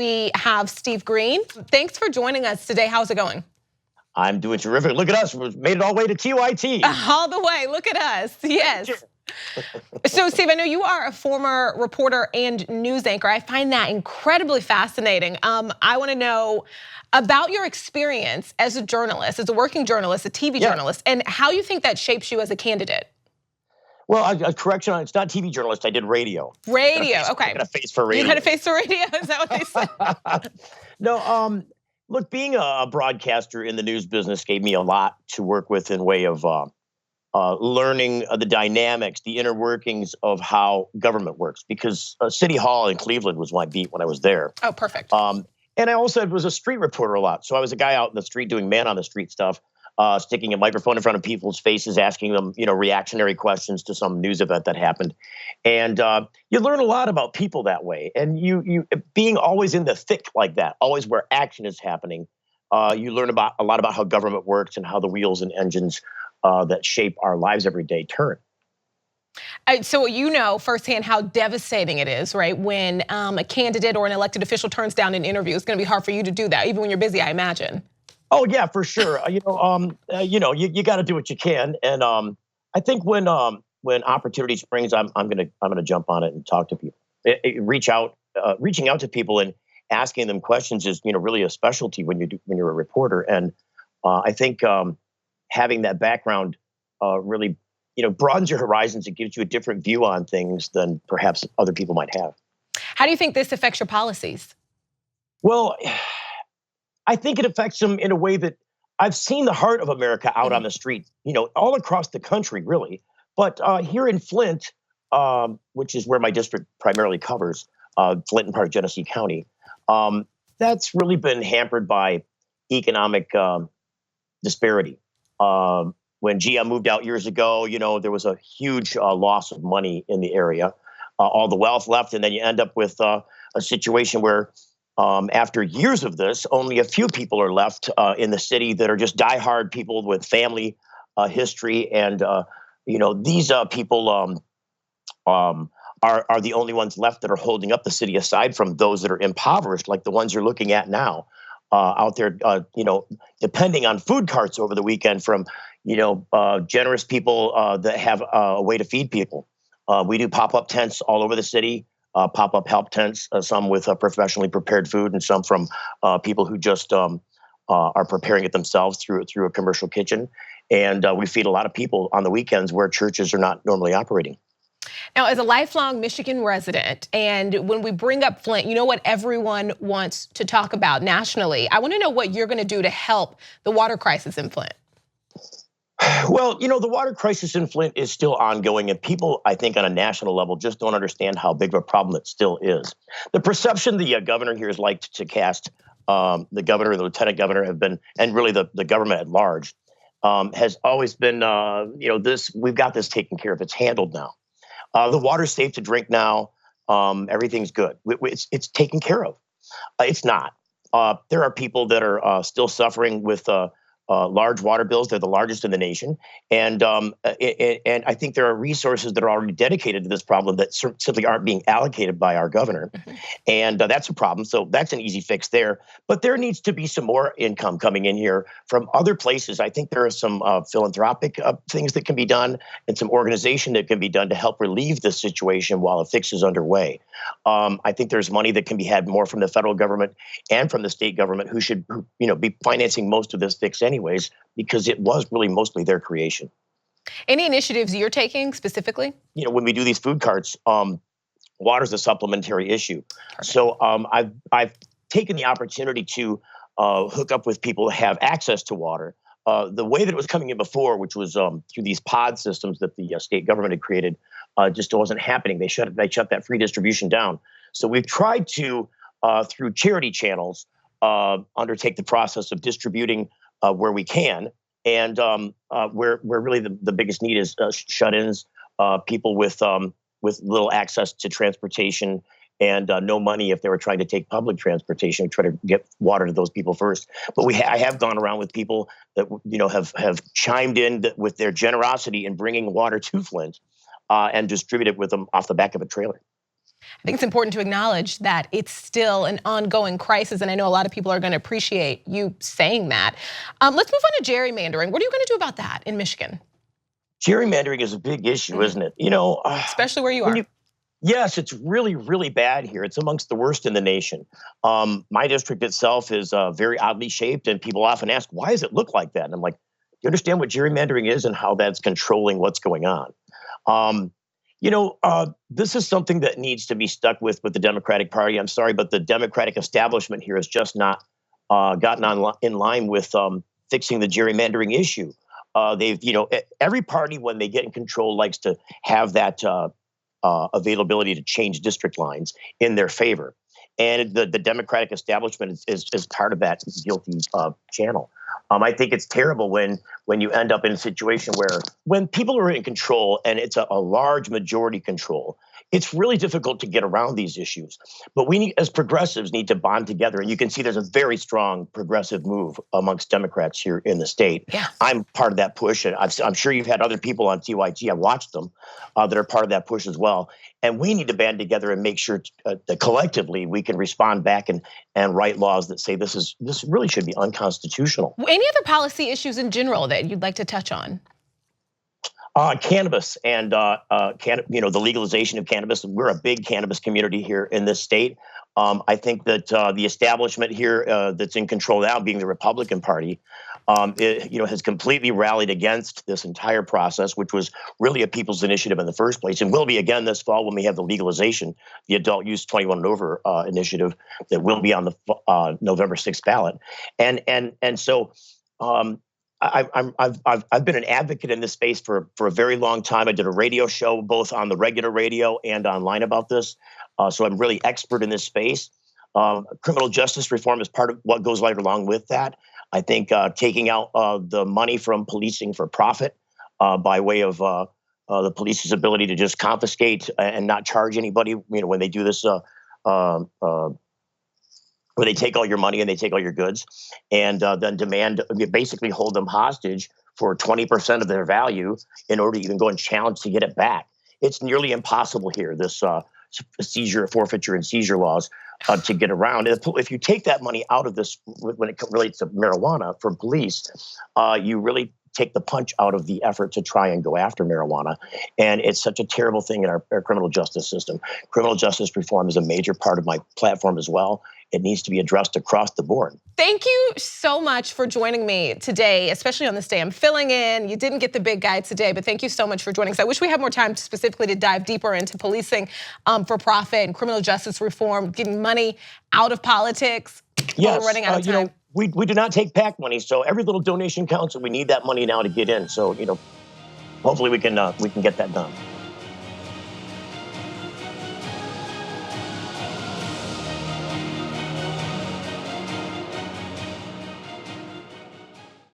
we have Steve Greene. Thanks for joining us today. How's it going? I'm doing terrific. Look at us. We made it all the way to TYT. All the way. Look at us. Yes. So, Steve, I know you are a former reporter and news anchor. I find that incredibly fascinating. I want to know about your experience as a journalist, as a working journalist, a TV journalist, and how you think that shapes you as a candidate. Well, a correction, it's not TV journalist. I did radio. Radio, okay. I got a face for radio. You had a face for radio? Is that what they said? No, look, being a broadcaster in the news business gave me a lot to work with in way of learning the dynamics, the inner workings of how government works. Because City Hall in Cleveland was my beat when I was there. Oh, perfect. And I also was a street reporter a lot. So I was a guy out in the street doing man on the street stuff. Sticking a microphone in front of people's faces, asking them, reactionary questions to some news event that happened. And you learn a lot about people that way. And you being always in the thick like that, always where action is happening, you learn a lot about how government works and how the wheels and engines that shape our lives every day turn. So you know firsthand how devastating it is, right? When a candidate or an elected official turns down an interview, it's going to be hard for you to do that, even when you're busy, I imagine. Oh yeah, for sure. You got to do what you can, and I think when opportunity springs, I'm gonna jump on it and talk to people. Reaching out to people and asking them questions is really a specialty when you're a reporter, and I think having that background really broadens your horizons. It gives you a different view on things than perhaps other people might have. How do you think this affects your policies? Well, I think it affects them in a way that I've seen the heart of America out on the street, all across the country, really. But here in Flint, which is where my district primarily covers, Flint and part of Genesee County, that's really been hampered by economic disparity. When GM moved out years ago, there was a huge loss of money in the area. All the wealth left, and then you end up with a situation where after years of this, only a few people are left in the city that are just diehard people with family history, and these people are the only ones left that are holding up the city, aside from those that are impoverished, like the ones you're looking at now out there, depending on food carts over the weekend from generous people that have a way to feed people. We do pop-up tents all over the city. Pop-up help tents, some with professionally prepared food, and some from people who just are preparing it themselves through a commercial kitchen. And we feed a lot of people on the weekends where churches are not normally operating. Now, as a lifelong Michigan resident, and when we bring up Flint, you know what everyone wants to talk about nationally. I want to know what you're going to do to help the water crisis in Flint. Well, the water crisis in Flint is still ongoing, and people, I think, on a national level just don't understand how big of a problem it still is. The perception the governor here has liked to cast, the governor, the lieutenant governor have been, and really the government at large, has always been, we've got this taken care of. It's handled now. The water's safe to drink now. Everything's good. It's taken care of. It's not. There are people that are still suffering with large water bills. They're the largest in the nation. And I think there are resources that are already dedicated to this problem that simply aren't being allocated by our governor. Mm-hmm. And that's a problem. So that's an easy fix there. But there needs to be some more income coming in here from other places. I think there are some philanthropic things that can be done and some organization that can be done to help relieve this situation while a fix is underway. I think there's money that can be had more from the federal government and from the state government, who should be financing most of this fix anyways, because it was really mostly their creation. Any initiatives you're taking specifically? When we do these food carts, water's a supplementary issue. Perfect. So I've taken the opportunity to hook up with people who have access to water. The way that it was coming in before, which was through these pod systems that the state government had created, just wasn't happening. They shut that free distribution down. So we've tried to, through charity channels, undertake the process of distributing where we can, and where really the biggest need is shut-ins, people with little access to transportation, and no money if they were trying to take public transportation, try to get water to those people first. But I have gone around with people that have chimed in with their generosity in bringing water to Flint and distributed with them off the back of a trailer. I think it's important to acknowledge that it's still an ongoing crisis, and I know a lot of people are going to appreciate you saying that. Let's move on to gerrymandering. What are you going to do about that in Michigan? Gerrymandering is a big issue, isn't it? Especially where you when are. you Yes, it's really, really bad here. It's amongst the worst in the nation. My district itself is very oddly shaped, and people often ask, "Why does it look like that?" And I'm like, "Do you understand what gerrymandering is and how that's controlling what's going on?" Um, this is something that needs to be stuck with the Democratic Party. I'm sorry, but the Democratic establishment here has just not gotten in line with fixing the gerrymandering issue. Every party when they get in control likes to have that. Availability to change district lines in their favor. And the Democratic establishment is part of that guilty channel. I think it's terrible when you end up in a situation where when people are in control and it's a large majority control, it's really difficult to get around these issues. But we need, as progressives, need to bond together. And you can see there's a very strong progressive move amongst Democrats here in the state. Yeah. I'm part of that push, and I'm sure you've had other people on TYT. I watched them that are part of that push as well. And we need to band together and make sure that collectively we can respond back and write laws that say this really should be unconstitutional. Any other policy issues in general that you'd like to touch on? Cannabis and the legalization of cannabis. We're a big cannabis community here in this state. I think that the establishment here that's in control now, being the Republican Party, has completely rallied against this entire process, which was really a people's initiative in the first place, and will be again this fall when we have the legalization, the adult use 21 and over initiative that will be on the November 6th ballot, and so. I've been an advocate in this space for a very long time. I did a radio show both on the regular radio and online about this, so I'm really expert in this space. Criminal justice reform is part of what goes right along with that. I think taking out the money from policing for profit by way of the police's ability to just confiscate and not charge anybody, when they do this. Where they take all your money and they take all your goods, and then basically hold them hostage for 20% of their value in order to even go and challenge to get it back. It's nearly impossible here, this seizure, forfeiture, and seizure laws to get around. If you take that money out of this, when it relates to marijuana for police, you really take the punch out of the effort to try and go after marijuana. And it's such a terrible thing in our criminal justice system. Criminal justice reform is a major part of my platform as well. It needs to be addressed across the board. Thank you so much for joining me today, especially on this day. I'm filling in. You didn't get the big guy today, but thank you so much for joining us. I wish we had more time specifically to dive deeper into policing for profit and criminal justice reform, getting money out of politics. Yes, we're running out of time. We do not take PAC money, so every little donation counts, and we need that money now to get in. So hopefully we can get that done.